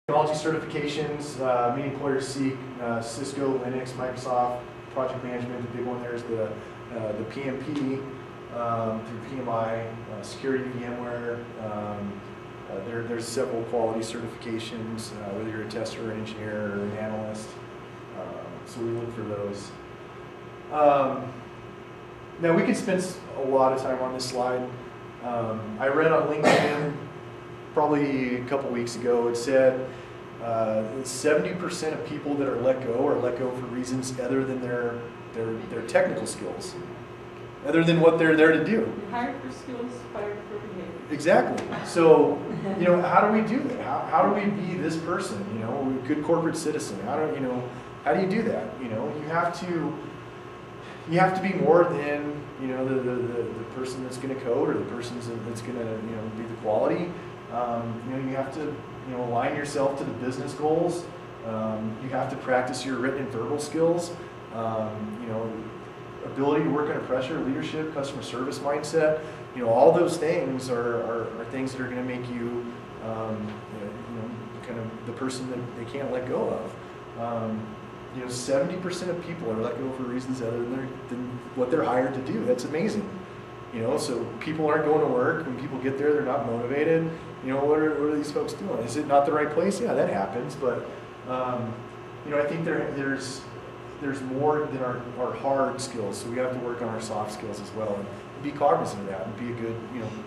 Technology certifications, many employers seek Cisco, Linux, Microsoft, project management. The big one there is the PMP through PMI, security, VMware. There's several quality certifications, whether you're a tester, or an engineer, or an analyst. So we look for those. Now we could spend a lot of time on this slide. I read on LinkedIn probably a couple weeks ago, it said 70% of people that are let go for reasons other than their technical skills, other than what they're there to do. Hired for skills, fired for behavior. Exactly. So, how do we do that? How do we be this person? A good corporate citizen. How do you do that? You have to be more than the person that's going to code or the person that's going to be the quality. You have to align yourself to the business goals. You have to practice your written and verbal skills. Ability to work under pressure, leadership, customer service mindset. All those things are things that are going to make you kind of the person that they can't let go of. 70% of people are let go for reasons other than what they're hired to do. That's amazing. So people aren't going to work. When people get there, they're not motivated. What are these folks doing? Is it not the right place? Yeah, that happens. But I think there's more than our hard skills. So we have to work on our soft skills as well, and be cognizant of that, and be a good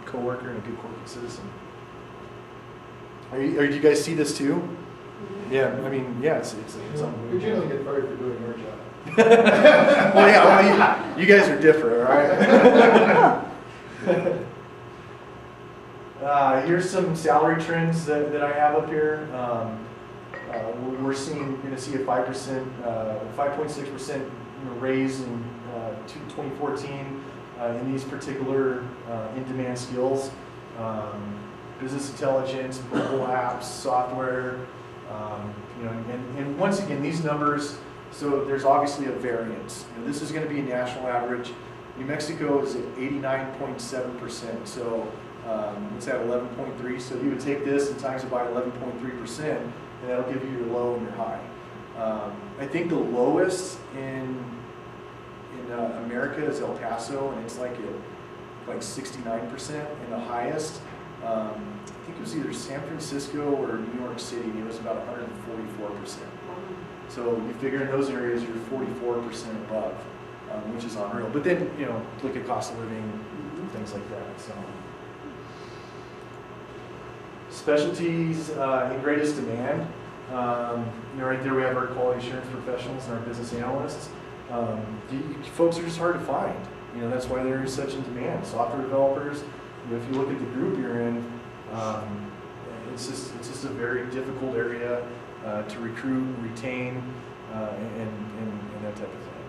coworker and a good corporate citizen. Do you guys see this too? Yeah, it's You generally get fired for doing your job. You guys are different, all right? Here's some salary trends that I have up here. We're going to see a 5.6% raise in 2014 in these particular in-demand skills. Business intelligence, mobile apps, software. And once again, these numbers, so there's obviously a variance. This is going to be a national average. New Mexico is at 89.7%, so it's at 11.3. So you would take this and times it by 11.3%, and that'll give you your low and your high. I think the lowest in America is El Paso, and it's like 69%, and the highest, I think it was either San Francisco or New York City, and it was about 144%. So you figure in those areas you're 44% above, which is unreal. But then, look at cost of living, things like that. So specialties in greatest demand. Right there we have our quality assurance professionals and our business analysts. Folks are just hard to find. That's why they're such in demand. Software developers. If you look at the group you're in, it's just a very difficult area to recruit, retain, and that type of thing.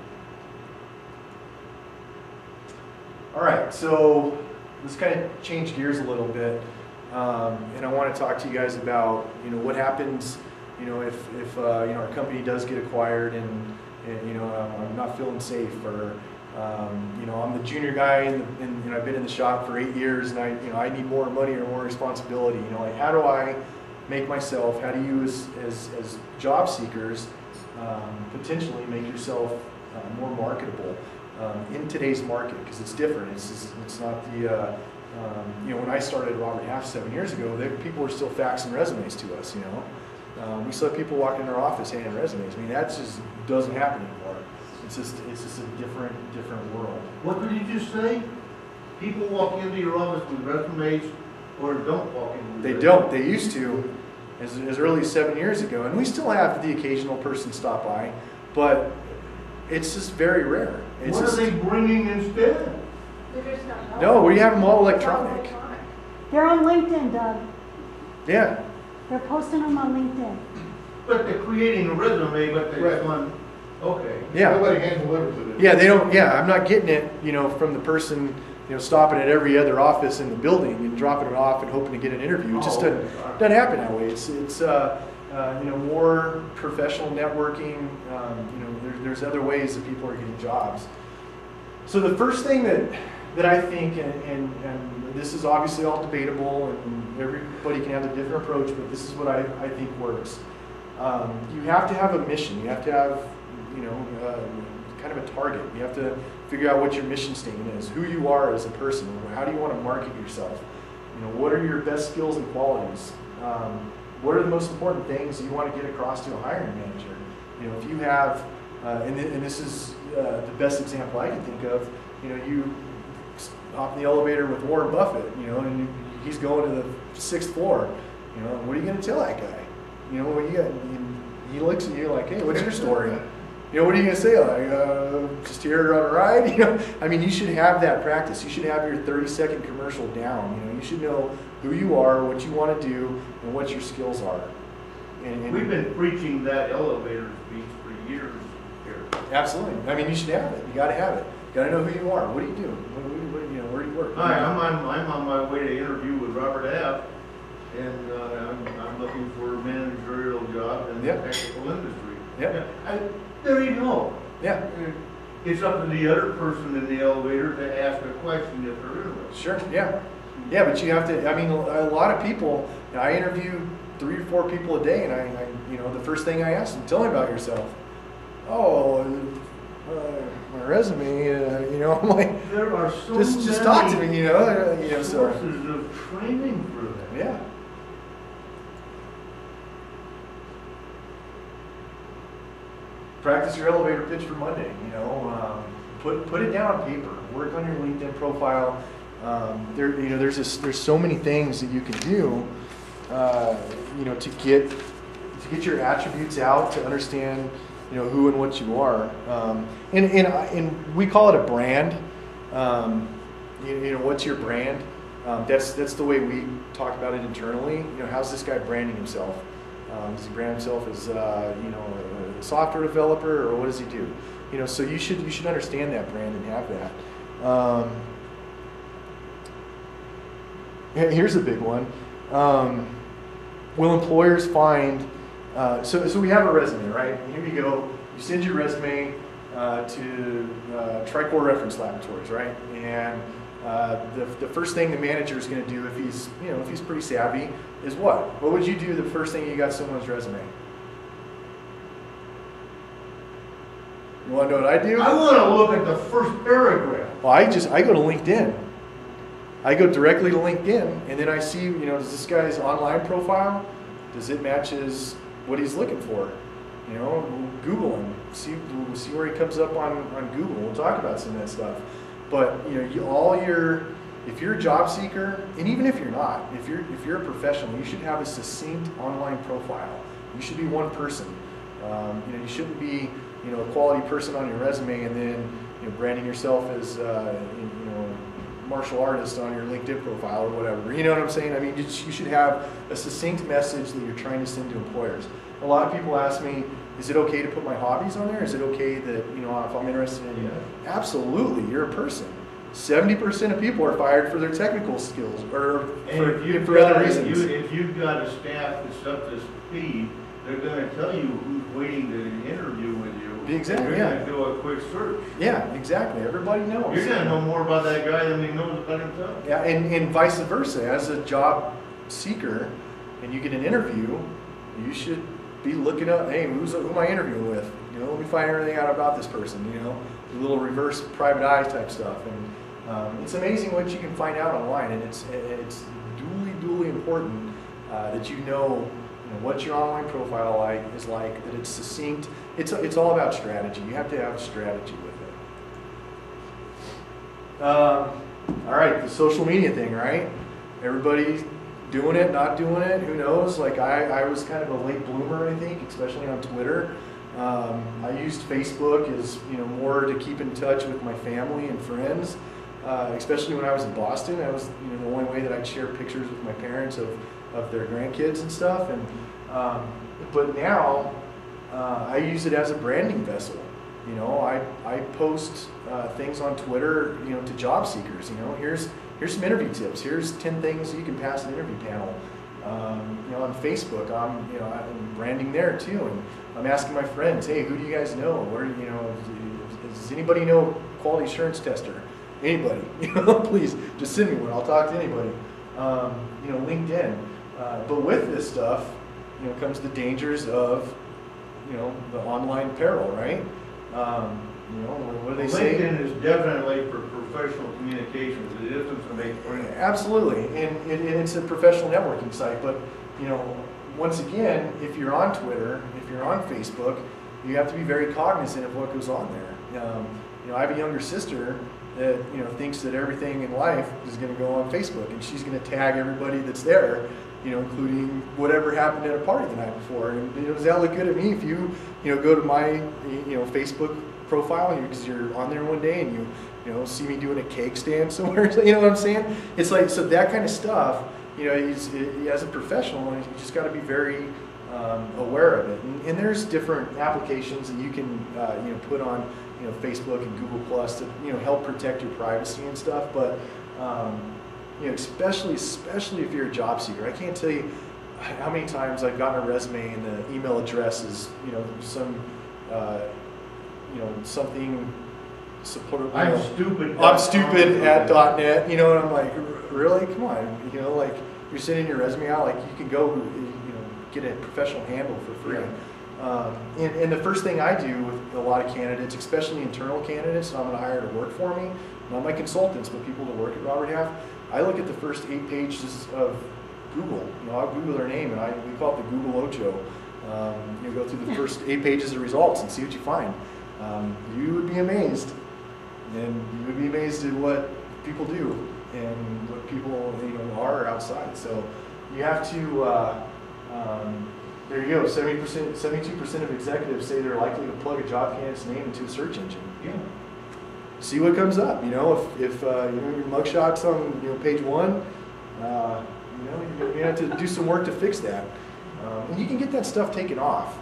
All right, so let's kind of change gears a little bit, and I want to talk to you guys about what happens if our company does get acquired and I'm not feeling safe, or I'm the junior guy and I've been in the shop for 8 years and I need more money or more responsibility. How do I make myself? How do you as job seekers potentially make yourself more marketable in today's market? Because it's different. It's not the when I started Robert Half 7 years ago, people were still faxing resumes to us. We still have people walking in our office handing resumes. That just doesn't happen anymore. It's just a different world. What did you just say? People walk into your office with resumes, or don't walk in? They don't. They used to, as early as 7 years ago, and we still have the occasional person stop by, but it's just very rare. What are they bringing instead? No, we have them all electronic. They're on LinkedIn, Doug. Yeah. They're posting them on LinkedIn. But they're creating a resume, but they're on. Okay. Yeah. Nobody hand delivers it. Yeah, they don't. Yeah, I'm not getting it. from the person stopping at every other office in the building and dropping it off and hoping to get an interview. It just doesn't happen that way. It's more professional networking. There's other ways that people are getting jobs. So the first thing that that I think, and this is obviously all debatable, and everybody can have a different approach, but this is what I think works. You have to have a mission. You have to have, kind of a target. You have to figure out what your mission statement is, who you are as a person, how do you want to market yourself, what are your best skills and qualities, what are the most important things that you want to get across to a hiring manager. If you have, and this is the best example I can think of, you hop in the elevator with Warren Buffett, and he's going to the 6th floor, what are you going to tell that guy? What you got? He looks at you like, hey, what's your story? What are you going to say? Like, just here on a ride? I mean, you should have that practice. You should have your 30-second commercial down. You should know who you are, what you want to do, and what your skills are. And We've been preaching that elevator speech for years here. Absolutely. I mean, you should have it. You got to have it. You got to know who you are. What do you do? Where do you work? Hi, I'm on my way to interview with Robert F. And I'm looking for a managerial job in the technical industry. Yeah. There you go. Yeah. It's up to the other person in the elevator to ask a question if they're interested. Sure. Yeah. Yeah, but you have to. I mean, a lot of people. I interview 3 or 4 people a day, and I the first thing I ask them, tell me about yourself. Oh, my resume. I'm like, there are so just talk to me. sources of training for that. Yeah. Practice your elevator pitch for Monday. Put it down on paper. Work on your LinkedIn profile. There's so many things that you can do. To get your attributes out, to understand, who and what you are. And we call it a brand. What's your brand? That's the way we talk about it internally. How's this guy branding himself? Does he brand himself as a software developer, or what does he do? So you should understand that brand and have that. Here's a big one. Will employers find? So we have a resume, right? Here you go. You send your resume to Tricor Reference Laboratories, right? And the first thing the manager is going to do, if he's pretty savvy, is what? What would you do the first thing you got someone's resume? You want to know what I do? I want to look at the first paragraph. Well, I go to LinkedIn. I go directly to LinkedIn, and then I see, does this guy's online profile, does it matches what he's looking for? Google him, see where he comes up on Google. We'll talk about some of that stuff. But if you're a job seeker, and even if you're not, if you're a professional, you should have a succinct online profile. You should be one person. You shouldn't be a quality person on your resume and then branding yourself as martial artist on your LinkedIn profile or whatever. You know what I'm saying? I mean, you should have a succinct message that you're trying to send to employers. A lot of people ask me, is it okay to put my hobbies on there? Is it okay that, if I'm interested in Absolutely, you're a person. 70% of people are fired for their technical skills or for other reasons. If you've got a staff that's up to speed, they're going to tell you who's waiting to interview with you. Exactly, You're going to do a quick search. Yeah, exactly. Everybody knows. You're going to know more about that guy than he knows about himself. Yeah, and vice versa. As a job seeker, and you get an interview, you should be looking up, hey, who am I interviewing with? Let me find everything out about this person. A little reverse private eye type stuff. And it's amazing what you can find out online, and it's duly important that you know what your online profile is like, that it's succinct. It's all about strategy. You have to have a strategy with it. All right, the social media thing, right? Everybody's doing it, not doing it, who knows? Like I was kind of a late bloomer, I think, especially on Twitter. I used Facebook as more to keep in touch with my family and friends, especially when I was in Boston. That was the only way that I'd share pictures with my parents of their grandkids and stuff. And but now I use it as a branding vessel. I post things on Twitter, to job seekers. Here's some interview tips. Here's 10 things you can pass an interview panel. On Facebook, I'm branding there too, and I'm asking my friends, hey, who do you guys know? Where does anybody know a quality assurance tester? anybody, please just send me one. I'll talk to anybody. LinkedIn. But with this stuff, comes the dangers of, the online peril, right? What do they say? LinkedIn is definitely for professional communications. It isn't to make friends. Absolutely, and it's a professional networking site. But once again, if you're on Twitter, if you're on Facebook, you have to be very cognizant of what goes on there. I have a younger sister that thinks that everything in life is going to go on Facebook, and she's going to tag everybody that's there, including whatever happened at a party the night before. And does that look good at me if you go to my Facebook profile because you're on there one day and you see me doing a cake stand somewhere? You know what I'm saying? It's like, so that kind of stuff. As a professional, you just got to be very aware of it. And there's different applications that you can put on Facebook and Google Plus to help protect your privacy and stuff. But especially if you're a job seeker, I can't tell you how many times I've gotten a resume and the email address is something support. I'm stupid. I'm stupid at .net. And I'm like, really? Come on. Like you're sending your resume out, like you can go get a professional handle for free. And the first thing I do with a lot of candidates, especially internal candidates that I'm going to hire to work for me, not my consultants, but people that work at Robert Half, I look at the first 8 pages of Google. I'll Google their name, and we call it the Google Ocho. Go through the first 8 pages of results and see what you find. You would be amazed, and you would be amazed at what people do and what people are outside. So you have to. There you go. 72% of executives say they're likely to plug a job candidate's name into a search engine. Yeah. See what comes up. If your mugshot's on page 1, you're gonna have to do some work to fix that. And you can get that stuff taken off.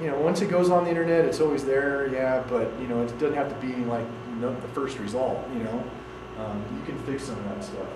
Once it goes on the internet, it's always there. Yeah, but it doesn't have to be like the first result. You can fix some of that stuff.